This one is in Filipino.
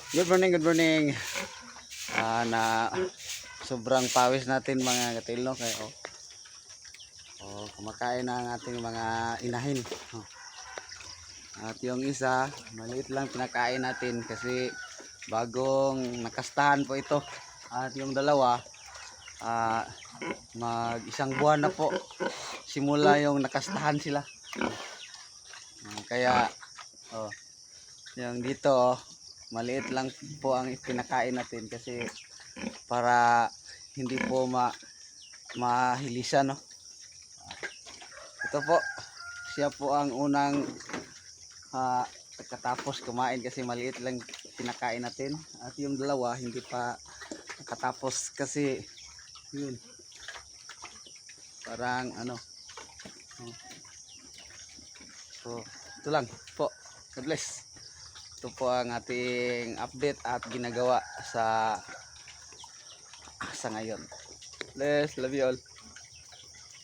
Good morning, good morning. Na sobrang pawis natin mga katilno kayo. Kumakain na ang ating mga inahin. At yung isa, maliit lang pinakain natin kasi bagong nakastahan po ito. At yung dalawa, mag isang buwan na po simula yung nakastahan sila. Kaya yung dito maliit lang po ang pinakain natin kasi para hindi po mahilisan, no? Ito po, siya po ang unang katapos kumain kasi maliit lang pinakain natin. At yung dalawa hindi pa nakatapos kasi yun, parang so ito lang po. God bless. Ito po ang ating update at ginagawa sa ngayon. Bless, love you all.